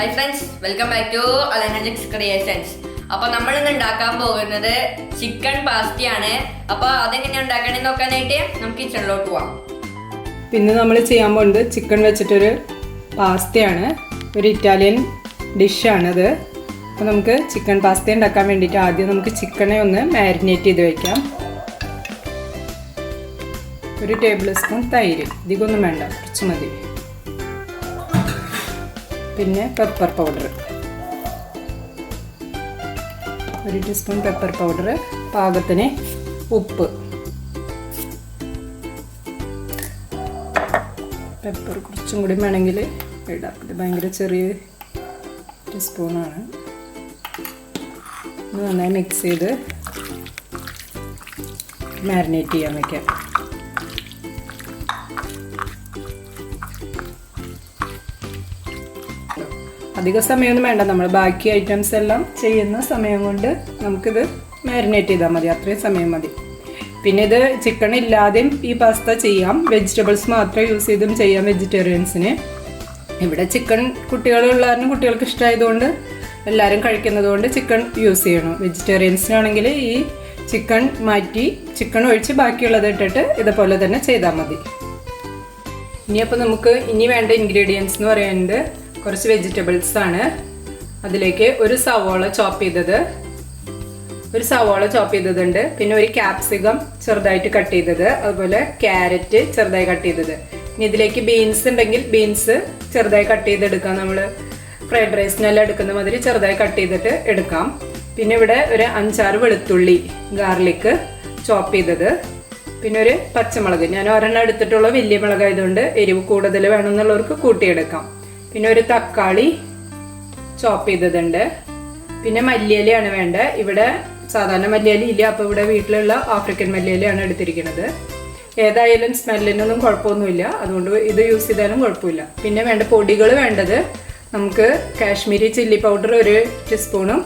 Hi friends, welcome back to Alanajix Creations. അപ്പോൾ നമ്മൾ ഇന്ന് ഉണ്ടാക്കാൻ പോകുന്നത് ചിക്കൻ പാസ്തയാണ്. അപ്പോൾ അതെങ്ങനെ ഉണ്ടാക്കണമെന്ന് നോക്കാനായിട്ട് നമുക്ക് കിച്ചണിലോട്ട് പോവാം. പിന്നെ നമ്മൾ ചെയ്യാൻ പോകുന്നത് ചിക്കൻ വെച്ചിട്ടൊരു പാസ്തയാണ്. ഒരു ഇറ്റാലിയൻ ഡിഷാണത്. അപ്പോൾ നമുക്ക് ചിക്കൻ പാസ്ത ഉണ്ടാക്കാൻ വേണ്ടിയിട്ട് ആദ്യം നമുക്ക് ചിക്കനെ ഒന്ന് മാരിനേറ്റ് ചെയ്ത് വയ്ക്കാം. ഒരു ടേബിൾ സ്പൂൺ തൈര്, അധികമൊന്നും വേണ്ട, കുറച്ച് മതി. പിന്നെ പെപ്പർ പൗഡർ, ഒരു ടീസ്പൂൺ പെപ്പർ പൗഡർ, പാകത്തിന് ഉപ്പ്. പെപ്പർ കുറച്ചും കൂടി വേണമെങ്കിൽ ഇടാം, ഇത് ഭയങ്കര ചെറിയ ടീസ്പൂണാണ്. ഇത് നന്നായി മിക്സ് ചെയ്ത് മാരിനേറ്റ് ചെയ്യാൻ വയ്ക്കാം. അധിക സമയമൊന്നും വേണ്ട, നമ്മൾ ബാക്കി ഐറ്റംസ് എല്ലാം ചെയ്യുന്ന സമയം കൊണ്ട് നമുക്കിത് മാരിനേറ്റ് ചെയ്താൽ മതി, അത്രയും സമയം മതി. പിന്നെ ഇത് ചിക്കൻ ഇല്ലാതെയും ഈ പാസ്ത ചെയ്യാം, വെജിറ്റബിൾസ് മാത്രം യൂസ് ചെയ്തും ചെയ്യാം വെജിറ്റേറിയൻസിന്. ഇവിടെ ചിക്കൻ കുട്ടികളുള്ള കാരണം കുട്ടികൾക്ക് ഇഷ്ടമായതുകൊണ്ട് എല്ലാവരും കഴിക്കുന്നതുകൊണ്ട് ചിക്കൻ യൂസ് ചെയ്യണം. വെജിറ്റേറിയൻസിനാണെങ്കിൽ ഈ ചിക്കൻ മാറ്റി ചിക്കൻ ഒഴിച്ച് ബാക്കിയുള്ളത് ഇട്ടിട്ട് ഇതുപോലെ തന്നെ ചെയ്താൽ മതി. ഇനിയപ്പോൾ നമുക്ക് ഇനി വേണ്ട ഇൻഗ്രീഡിയൻസ് എന്ന് പറയുന്നത് കുറച്ച് വെജിറ്റബിൾസ് ആണ്. അതിലേക്ക് ഒരു സവോള ചോപ്പ് ചെയ്തതുണ്ട്, പിന്നെ ഒരു ക്യാപ്സിക്കം ചെറുതായിട്ട് കട്ട് ചെയ്തത്, അതുപോലെ ക്യാരറ്റ് ചെറുതായി കട്ട് ചെയ്തത്. ഇനി ഇതിലേക്ക് ബീൻസ് ഉണ്ടെങ്കിൽ ബീൻസ് ചെറുതായി കട്ട് ചെയ്തെടുക്കാം. നമ്മൾ ഫ്രൈഡ് റൈസിനെല്ലാം എടുക്കുന്ന മാതിരി ചെറുതായി കട്ട് ചെയ്തിട്ട് എടുക്കാം. പിന്നെ ഇവിടെ ഒരു 5-6 വെളുത്തുള്ളി ഗാർലിക് ചോപ്പ് ചെയ്തത്, പിന്നെ ഒരു പച്ചമുളക്. ഞാൻ ഒരെണ്ണം എടുത്തിട്ടുള്ള വലിയ മുളകായതുകൊണ്ട് എരിവ് കൂടുതൽ വേണമെന്നുള്ളവർക്ക് കൂട്ടിയെടുക്കാം. പിന്നെ ഒരു തക്കാളി ചോപ്പ് ചെയ്തതുണ്ട്. പിന്നെ മല്ലിയിലയാണ് വേണ്ടത്. ഇവിടെ സാധാരണ മല്ലിയില ഇല്ല, അപ്പോൾ ഇവിടെ വീട്ടിലുള്ള ആഫ്രിക്കൻ മല്ലിയിലയാണ് എടുത്തിരിക്കുന്നത്. ഏതായാലും സ്മെല്ലിനൊന്നും കുഴപ്പമൊന്നുമില്ല, അതുകൊണ്ട് ഇത് യൂസ് ചെയ്താലും കുഴപ്പമില്ല. പിന്നെ വേണ്ട പൊടികൾ വേണ്ടത് നമുക്ക് കാശ്മീരി ചില്ലി പൗഡർ ഒരു ടീസ്പൂണും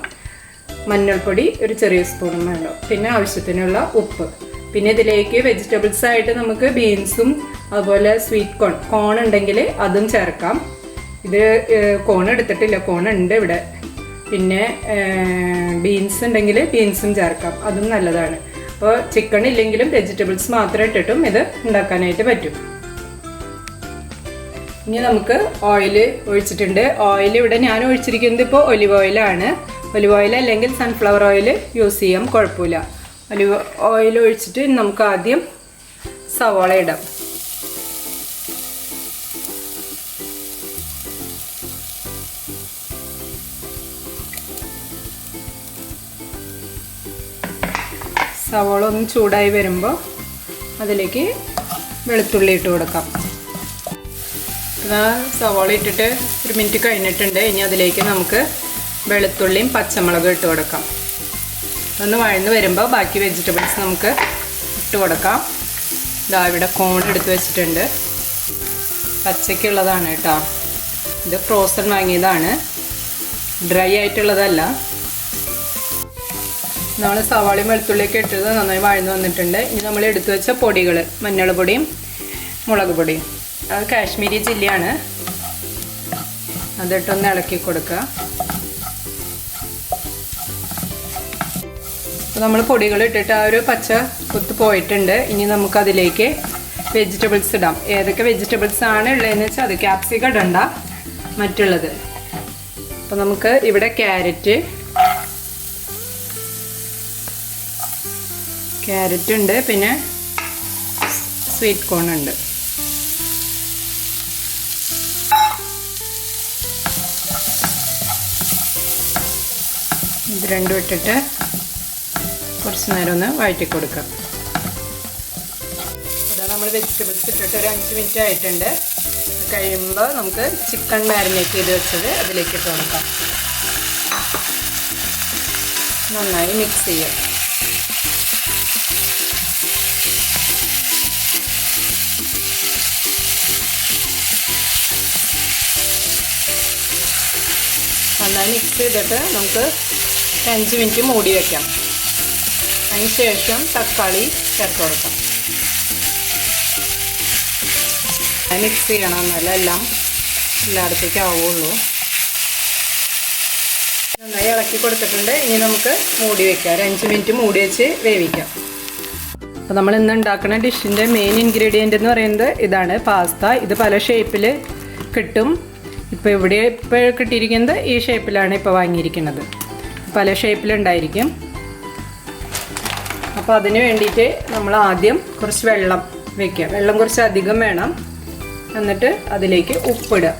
മഞ്ഞൾപ്പൊടി ഒരു ചെറിയ സ്പൂണും വേണം. പിന്നെ ആവശ്യത്തിനുള്ള ഉപ്പ്. പിന്നെ ഇതിലേക്ക് വെജിറ്റബിൾസ് ആയിട്ട് നമുക്ക് ബീൻസും അതുപോലെ സ്വീറ്റ് കോൺ ഉണ്ടെങ്കിൽ അതും ചേർക്കാം. ഇത് കോൺ എടുത്തിട്ടില്ല, കോൺ ഉണ്ട് ഇവിടെ. പിന്നെ ബീൻസ് ഉണ്ടെങ്കിൽ ബീൻസും ചേർക്കാം, അതും നല്ലതാണ്. അപ്പോൾ ചിക്കൻ ഇല്ലെങ്കിലും വെജിറ്റബിൾസ് മാത്രം ഇട്ടിട്ടും ഇത് ഉണ്ടാക്കാനായിട്ട് പറ്റും. ഇനി നമുക്ക് ഓയിൽ ഒഴിച്ചിട്ടുണ്ട്. ഓയിൽ ഇവിടെ ഞാൻ ഒഴിച്ചിരിക്കുന്നത് ഇപ്പോൾ ഒലിവ് ഓയിലാണ്. ഒലിവ് ഓയിൽ അല്ലെങ്കിൽ സൺഫ്ലവർ ഓയിൽ യൂസ് ചെയ്യാം, കുഴപ്പമില്ല. ഒലിവ് ഓയിൽ ഒഴിച്ചിട്ട് നമുക്ക് ആദ്യം സവാള ഇടാം. സവാള ഒന്ന് ചൂടായി വരുമ്പോൾ അതിലേക്ക് വെളുത്തുള്ളി ഇട്ട് കൊടുക്കാം. സവാള ഇട്ടിട്ട് 1 മിനിറ്റ് കഴിഞ്ഞിട്ടുണ്ട്. ഇനി അതിലേക്ക് നമുക്ക് വെളുത്തുള്ളിയും പച്ചമുളകും ഇട്ട് കൊടുക്കാം. ഒന്ന് വഴന്ന് വരുമ്പോൾ ബാക്കി വെജിറ്റബിൾസ് നമുക്ക് ഇട്ട് കൊടുക്കാം. ഇതാ ഇവിടെ കോൺ എടുത്ത് വെച്ചിട്ടുണ്ട്, പച്ചയ്ക്കുള്ളതാണ് കേട്ടോ. ഇത് ഫ്രോസൺ വാങ്ങിയതാണ്, ഡ്രൈ ആയിട്ടുള്ളതല്ല. നമ്മൾ സവാളയും വെളുത്തുള്ളിയൊക്കെ ഇട്ടത് നന്നായി വഴന്ന് വന്നിട്ടുണ്ട്. ഇനി നമ്മൾ എടുത്തു വെച്ച പൊടികൾ, മഞ്ഞൾ പൊടിയും മുളക് പൊടിയും, അത് കാശ്മീരി ചില്ലിയാണ്, അതിട്ടൊന്ന് ഇളക്കി കൊടുക്കുക. അപ്പോൾ നമ്മൾ പൊടികൾ ഇട്ടിട്ട് ആ ഒരു പച്ച കുത്ത് പോയിട്ടുണ്ട്. ഇനി നമുക്കതിലേക്ക് വെജിറ്റബിൾസ് ഇടാം. ഏതൊക്കെ വെജിറ്റബിൾസ് ആണ് ഉള്ളതെന്ന് വെച്ചാൽ അത് ക്യാപ്സിക്കം ഇടണ്ട, മറ്റുള്ളത്. അപ്പോൾ നമുക്ക് ഇവിടെ ക്യാരറ്റ് ഉണ്ട്, പിന്നെ സ്വീറ്റ് കോൺ ഉണ്ട്. ഇത് രണ്ടും ഇട്ടിട്ട് കുറച്ച് നേരം ഒന്ന് വഴറ്റി കൊടുക്കാം. അതാ നമ്മൾ വെജിറ്റബിൾസ് ഇട്ടിട്ട് ഒരു 5 മിനിറ്റ് ആയിട്ടുണ്ട്. കഴിയുമ്പോൾ നമുക്ക് ചിക്കൻ മാരിനേറ്റ് ചെയ്ത് വെച്ചത് അതിലേക്ക് ഇട്ട് കൊടുക്കാം. നന്നായി മിക്സ് ചെയ്യാം. നന്നായി മിക്സ് ചെയ്തിട്ട് നമുക്ക് 5 മിനിറ്റ് മൂടി വയ്ക്കാം. അതിന് ശേഷം തക്കാളി ചേർത്ത് കൊടുക്കാം. മിക്സ് ചെയ്യണം, എന്നാലും എല്ലാം എല്ലായിടത്തേക്കും ആവുള്ളൂ. നന്നായി ഇളക്കി കൊടുത്തിട്ടുണ്ട്. ഇനി നമുക്ക് മൂടി വെക്കാം. ഒരു 5 മിനിറ്റ് മൂടി വെച്ച് വേവിക്കാം. അപ്പോൾ നമ്മൾ ഇന്ന് ഉണ്ടാക്കുന്ന ഡിഷിൻ്റെ മെയിൻ ഇൻഗ്രീഡിയൻ്റ് എന്ന് പറയുന്നത് ഇതാണ്, പാസ്ത. ഇത് പല ഷേപ്പിൽ കിട്ടും. ഇപ്പോൾ കിട്ടിയിരിക്കുന്നത് ഈ ഷേപ്പിലാണ് ഇപ്പോൾ വാങ്ങിയിരിക്കുന്നത്. പല ഷേപ്പിലുണ്ടായിരിക്കും. അപ്പോൾ അതിന് വേണ്ടിയിട്ട് നമ്മൾ ആദ്യം കുറച്ച് വെള്ളം വയ്ക്കുക. വെള്ളം കുറച്ച് അധികം വേണം. എന്നിട്ട് അതിലേക്ക് ഉപ്പിടുക.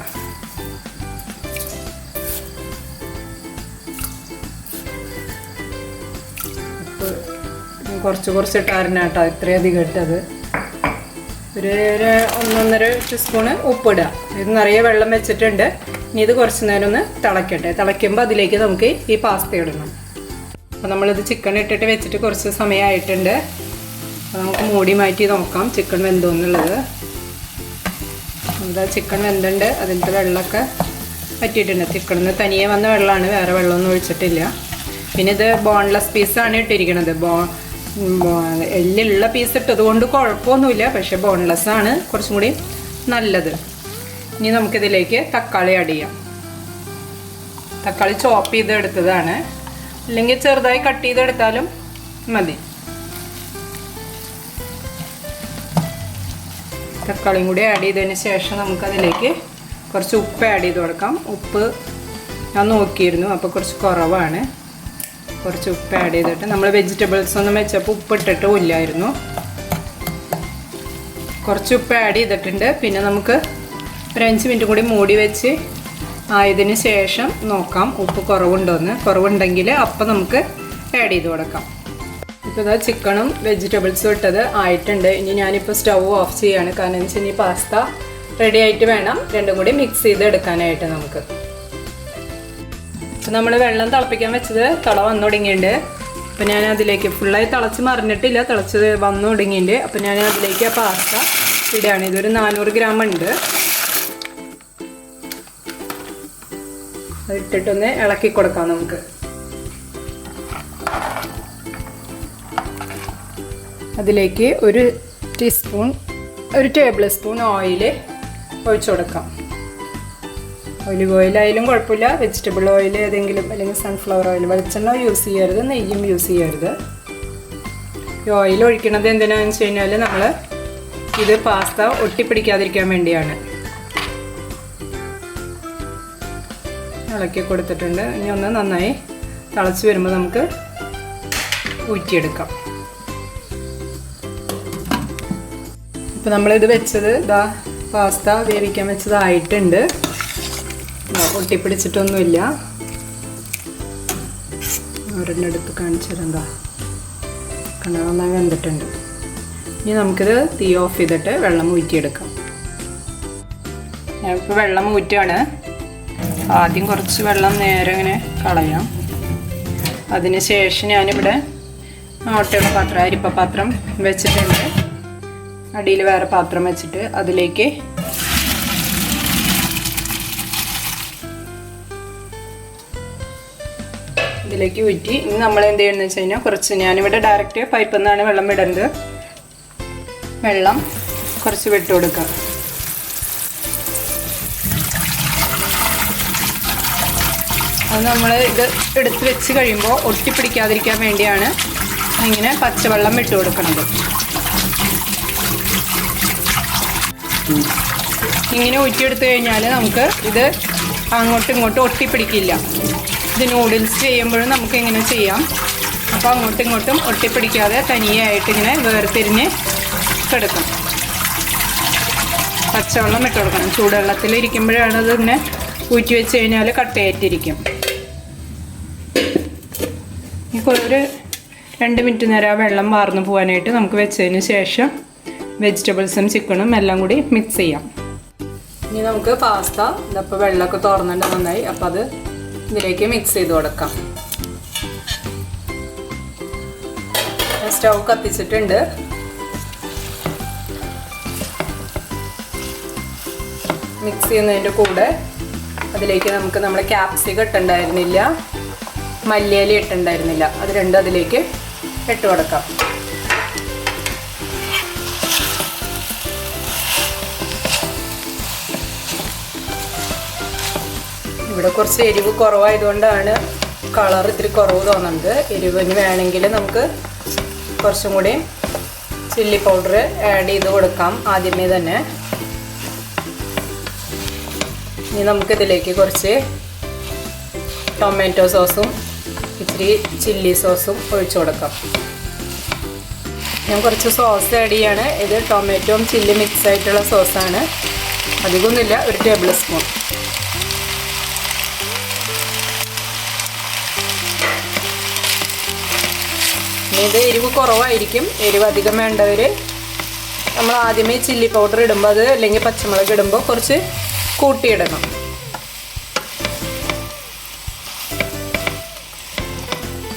കുറച്ച് ഇട്ടായിരുന്നു കേട്ടോ, ഇത്രയധികം ഇട്ടത്. ഒരു 1.5 ടീസ്പൂണ് ഉപ്പിടുക. ഇത് നിറയെ വെള്ളം വെച്ചിട്ടുണ്ട്. ഇനി ഇത് കുറച്ച് നേരം ഒന്ന് തിളക്കട്ടെ. തിളയ്ക്കുമ്പോൾ അതിലേക്ക് നമുക്ക് ഈ പാസ്ത ഇടണം. അപ്പോൾ നമ്മളിത് ചിക്കൻ ഇട്ടിട്ട് വെച്ചിട്ട് കുറച്ച് സമയമായിട്ടുണ്ട്. അപ്പോൾ നമുക്ക് മൂടി മാറ്റി നോക്കാം ചിക്കൻ വെന്തോന്നുള്ളത്. എന്താ ചിക്കൻ വെന്തുണ്ട്. അതിൻ്റെ വെള്ളമൊക്കെ പറ്റിയിട്ടുണ്ട്. ചിക്കനിൽ നിന്ന് തനിയെ വന്ന വെള്ളമാണ്, വേറെ വെള്ളമൊന്നും ഒഴിച്ചിട്ടില്ല. പിന്നെ ഇത് ബോൺലെസ് പീസാണ് ഇട്ടിരിക്കുന്നത്. എല്ലുള്ള പീസ് ഇട്ടത് കൊണ്ട് കുഴപ്പമൊന്നുമില്ല, പക്ഷെ ബോൺലെസ് ആണ് കുറച്ചും കൂടി നല്ലത്. ഇനി നമുക്കിതിലേക്ക് തക്കാളി ആഡ് ചെയ്യാം. തക്കാളി ചോപ്പ് ചെയ്തെടുത്തതാണ്, അല്ലെങ്കിൽ ചെറുതായി കട്ട് ചെയ്തെടുത്താലും മതി. തക്കാളിയും കൂടി ആഡ് ചെയ്തതിന് ശേഷം നമുക്കതിലേക്ക് കുറച്ച് ഉപ്പ് ആഡ് ചെയ്ത് കൊടുക്കാം. ഉപ്പ് ഞാൻ നോക്കിയിരുന്നു, അപ്പോൾ കുറച്ച് കുറവാണ്. കുറച്ച് ഉപ്പ് ആഡ് ചെയ്തിട്ട് നമ്മൾ വെജിറ്റബിൾസ് ഒന്നും വെച്ചപ്പോൾ ഉപ്പ് ഇട്ടിട്ടും ഇല്ലായിരുന്നു. കുറച്ച് ഉപ്പ് ആഡ് ചെയ്തിട്ടുണ്ട്. പിന്നെ നമുക്ക് ഒരു 5 മിനിറ്റ് കൂടി മൂടി വെച്ച് ആയതിന് ശേഷം നോക്കാം ഉപ്പ് കുറവുണ്ടോയെന്ന്. കുറവുണ്ടെങ്കിൽ അപ്പം നമുക്ക് ആഡ് ചെയ്ത് കൊടുക്കാം. ഇപ്പോൾ ഇതാ ചിക്കനും വെജിറ്റബിൾസും ഇട്ടത് ആയിട്ടുണ്ട്. ഇനി ഞാനിപ്പോൾ സ്റ്റൗ ഓഫ് ചെയ്യാണ്. കാരണം എന്ന് വെച്ചാൽ ഇനി പാസ്ത റെഡി ആയിട്ട് വേണം രണ്ടും കൂടി മിക്സ് ചെയ്ത് എടുക്കാനായിട്ട് നമുക്ക്. അപ്പോൾ നമ്മൾ വെള്ളം തിളപ്പിക്കാൻ വെച്ചത് വന്നു തുടങ്ങിയിട്ടുണ്ട്. അപ്പോൾ ഞാൻ അതിലേക്ക് ഫുള്ളായി തിളച്ച് മറിഞ്ഞിട്ടില്ല, തിളച്ചത് വന്നു തുടങ്ങിയിട്ടുണ്ട്. അപ്പോൾ ഞാൻ അതിലേക്ക് ആ പാസ്ത ഇടുകയാണ്. ഇതൊരു 400 ഗ്രാം ഉണ്ട്. അത് ഇട്ടിട്ടൊന്ന് ഇളക്കി കൊടുക്കാം നമുക്ക്. അതിലേക്ക് ഒരു ടേബിൾ സ്പൂൺ ഓയിൽ ഒഴിച്ചു കൊടുക്കാം. ഒലിവ് ഓയിലായാലും കുഴപ്പമില്ല, വെജിറ്റബിൾ ഓയിൽ ഏതെങ്കിലും, അല്ലെങ്കിൽ സൺഫ്ലവർ ഓയിൽ. വെളിച്ചെണ്ണ യൂസ് ചെയ്യരുത്, നെയ്യും യൂസ് ചെയ്യരുത്. ഈ ഓയിൽ ഒഴിക്കണത് എന്തിനാണെന്ന് വെച്ച് കഴിഞ്ഞാൽ നമ്മൾ ഇത് പാസ്ത ഒട്ടിപ്പിടിക്കാതിരിക്കാൻ വേണ്ടിയാണ്. ഇളക്കി കൊടുത്തിട്ടുണ്ട്. ഇനി ഒന്ന് നന്നായി തിളച്ച് വരുമ്പോൾ നമുക്ക് ഊറ്റിയെടുക്കാം. ഇപ്പോൾ നമ്മളിത് വെച്ചത് പാസ്ത വേവിക്കാൻ വെച്ചതായിട്ടുണ്ട്. ഒട്ടിപ്പിടിച്ചിട്ടൊന്നുമില്ല. ഒരെണ്ണെടുത്ത് കാണിച്ചതെന്താ കണ്ട നന്നായി വെന്തിട്ടുണ്ട്. ഇനി നമുക്കിത് തീ ഓഫ് ചെയ്തിട്ട് വെള്ളം ഊറ്റിയെടുക്കാം. ഞാനിപ്പോൾ വെള്ളം ഊറ്റുകയാണ്. ആദ്യം കുറച്ച് വെള്ളം നേരെ ഇങ്ങനെ കളയാം. അതിന് ശേഷം ഞാനിവിടെ ഓട്ടയുള്ള പാത്രം, അരിപ്പ പാത്രം വെച്ചിട്ടുണ്ട്. അടിയിൽ വേറെ പാത്രം വെച്ചിട്ട് അതിലേക്ക് ഇതിലേക്ക് ഊറ്റി. ഇനി നമ്മൾ എന്ത് ചെയ്യുന്നത് വെച്ച് കഴിഞ്ഞാൽ കുറച്ച്, ഞാനിവിടെ ഡയറക്റ്റ് പൈപ്പിൽ നിന്നാണ് വെള്ളം വിടുന്നത്. വെള്ളം കുറച്ച് വിട്ട് കൊടുക്കുക. അത് നമ്മൾ ഇത് എടുത്ത് വെച്ച് കഴിയുമ്പോൾ ഒട്ടിപ്പിടിക്കാതിരിക്കാൻ വേണ്ടിയാണ് ഇങ്ങനെ പച്ചവെള്ളം വിട്ട് കൊടുക്കുന്നത്. ഇങ്ങനെ ഊറ്റിയെടുത്ത് കഴിഞ്ഞാൽ നമുക്ക് ഇത് അങ്ങോട്ടും ഇങ്ങോട്ടും ഒട്ടിപ്പിടിക്കില്ല. ഇത് നൂഡിൽസ് ചെയ്യുമ്പോഴും നമുക്ക് ഇങ്ങനെ ചെയ്യാം. അപ്പോൾ അങ്ങോട്ടും ഇങ്ങോട്ടും ഒട്ടിപ്പിടിക്കാതെ തനിയായിട്ട് ഇങ്ങനെ വേർതിരിഞ്ഞ് കിടക്കും. പച്ചവെള്ളം ഇട്ട് കൊടുക്കണം. ചൂടുവെള്ളത്തിലിരിക്കുമ്പോഴാണ് അത് ഇങ്ങനെ ഊറ്റി വെച്ച് കഴിഞ്ഞാൽ കട്ടയായിട്ടിരിക്കും. ഒരു 2 മിനിറ്റ് നേരം ആ വെള്ളം വാർന്നു പോകാനായിട്ട് നമുക്ക് വെച്ചതിന് ശേഷം വെജിറ്റബിൾസും ചിക്കനും എല്ലാം കൂടി മിക്സ് ചെയ്യാം. ഇനി നമുക്ക് പാസ്ത ഇതപ്പോൾ വെള്ളമൊക്കെ തുറന്നിട്ട് നന്നായി. അപ്പോൾ അത് ഇതിലേക്ക് മിക്സ് ചെയ്ത് കൊടുക്കാം. സ്റ്റൗ കത്തിച്ചിട്ടുണ്ട്. മിക്സ് ചെയ്യുന്നതിൻ്റെ കൂടെ അതിലേക്ക് നമുക്ക് നമ്മുടെ ക്യാപ്സിക്കം ഇട്ടുണ്ടായിരുന്നില്ല, മല്ലിയില ഇട്ടുണ്ടായിരുന്നില്ല, അത് രണ്ടും അതിലേക്ക് ഇട്ട് കൊടുക്കാം. ഇവിടെ കുറച്ച് എരിവ് കുറവായതുകൊണ്ടാണ് കളർ ഇത്തിരി കുറവ് തോന്നുന്നുണ്ട്. എരിവിന് വേണമെങ്കിൽ നമുക്ക് കുറച്ചും കൂടി ചില്ലി പൗഡർ ആഡ് ചെയ്ത് കൊടുക്കാം ആദ്യമേ തന്നെ. ഇനി നമുക്കിതിലേക്ക് കുറച്ച് ടൊമാറ്റോ സോസും ഇത്തിരി ചില്ലി സോസും ഒഴിച്ചു കൊടുക്കാം. ഞാൻ കുറച്ച് സോസ് ആഡ് ചെയ്യാണ്. ഇത് ടൊമാറ്റോയും ചില്ലി മിക്സ് ആയിട്ടുള്ള സോസാണ്. അധികമൊന്നുമില്ല, 1 ടേബിൾ സ്പൂൺ. ഇത് എരിവ് കുറവായിരിക്കും. എരിവ് അധികം വേണ്ടവർ നമ്മൾ ആദ്യമേ ചില്ലി പൗഡർ ഇടുമ്പോൾ അത് അല്ലെങ്കിൽ പച്ചമുളക് ഇടുമ്പോൾ കുറച്ച് കൂട്ടിയിടണം.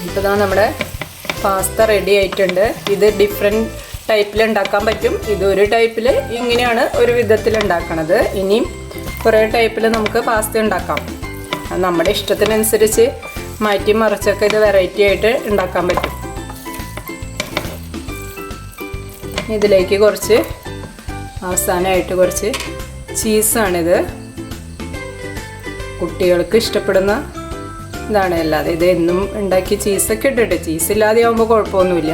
ഇപ്പോൾ ഇതാ നമ്മുടെ പാസ്ത റെഡി ആയിട്ടുണ്ട്. ഇത് ഡിഫറെൻറ്റ് ടൈപ്പിൽ ഉണ്ടാക്കാൻ പറ്റും. ഇതൊരു ടൈപ്പിൽ ഇങ്ങനെയാണ് ഒരു വിധത്തിൽ ഉണ്ടാക്കണത്. ഇനിയും കുറേ ടൈപ്പിൽ നമുക്ക് പാസ്ത ഉണ്ടാക്കാം. അത് നമ്മുടെ ഇഷ്ടത്തിനനുസരിച്ച് മാറ്റി മറിച്ചൊക്കെ ഇത് വെറൈറ്റി ആയിട്ട് ഉണ്ടാക്കാൻ പറ്റും. ഇതിലേക്ക് കുറച്ച് അവസാനമായിട്ട് കുറച്ച് ചീസാണിത്. കുട്ടികൾക്ക് ഇഷ്ടപ്പെടുന്ന ഇതാണ്. അല്ലാതെ ഇത് എന്നും ഉണ്ടാക്കി ചീസൊക്കെ ഇട്ടിട്ട്, ചീസ് ഇല്ലാതെ ആകുമ്പോൾ കുഴപ്പമൊന്നുമില്ല.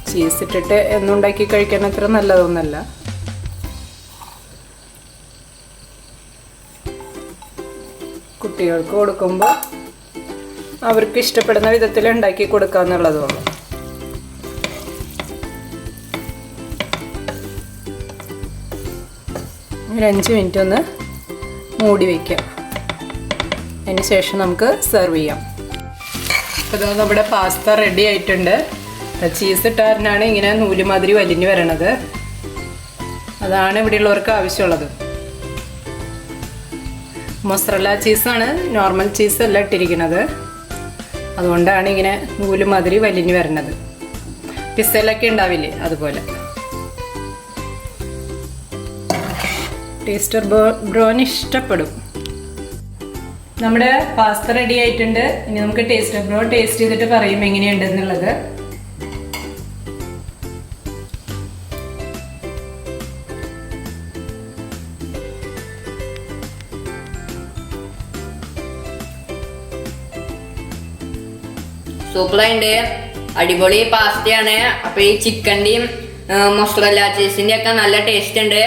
ചീസ് ഇട്ടിട്ട് എന്നും ഉണ്ടാക്കി കഴിക്കാൻ അത്ര നല്ലതൊന്നുമല്ല. കുട്ടികൾക്ക് കൊടുക്കുമ്പോൾ അവർക്ക് ഇഷ്ടപ്പെടുന്ന വിധത്തിൽ ഉണ്ടാക്കി കൊടുക്കാന്നുള്ളതുള്ളൂ. ഒരു 5 മിനിറ്റ് ഒന്ന് മൂടി വയ്ക്കാം. അതിന് ശേഷം നമുക്ക് സെർവ് ചെയ്യാം. അപ്പോൾ നമ്മുടെ പാസ്ത റെഡി ആയിട്ടുണ്ട്. ചീസ് ഇട്ടാറിനാണ് ഇങ്ങനെ നൂലുമാതിരി വലിഞ്ഞു വരണത്. അതാണ് ഇവിടെയുള്ളവർക്ക് ആവശ്യമുള്ളത്. മൊസറല്ല ചീസാണ്, നോർമൽ ചീസ് അല്ല ഇട്ടിരിക്കുന്നത്. അതുകൊണ്ടാണ് ഇങ്ങനെ നൂലുമാതിരി വലിഞ്ഞു വരണത്. പിസ്സയിലൊക്കെ ഉണ്ടാവില്ലേ അതുപോലെ. ടേസ്റ്റർ ബ്രോന് ഇഷ്ടപ്പെടും. നമ്മുടെ പാസ്ത റെഡി ആയിട്ടുണ്ട്. ഇനി നമുക്ക് ടേസ്റ്റർ ബ്രോ ടേസ്റ്റ് ചെയ്തിട്ട് പറയും എങ്ങനെയുണ്ടെന്നുള്ളത്. സൂപ്പറായിട്ടുണ്ട്. അടിപൊളി പാസ്തയാണ്. അപ്പൊ ഈ ചിക്കൻ്റെയും മൊസറല്ല ചീസിന്റെ ഒക്കെ നല്ല ടേസ്റ്റ് ഉണ്ട്.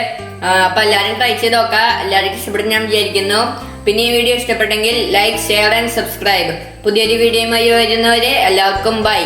അപ്പൊ എല്ലാവരും ട്രൈ ചെയ്ത് നോക്കാം. എല്ലാവർക്കും ഇഷ്ടപ്പെടും ഞാൻ വിചാരിക്കുന്നു. പിന്നെ ഈ വീഡിയോ ഇഷ്ടപ്പെട്ടെങ്കിൽ ലൈക്ക്, ഷെയർ ആൻഡ് സബ്സ്ക്രൈബ്. പുതിയൊരു വീഡിയോയുമായി വരുന്നവരെ എല്ലാവർക്കും ബൈ.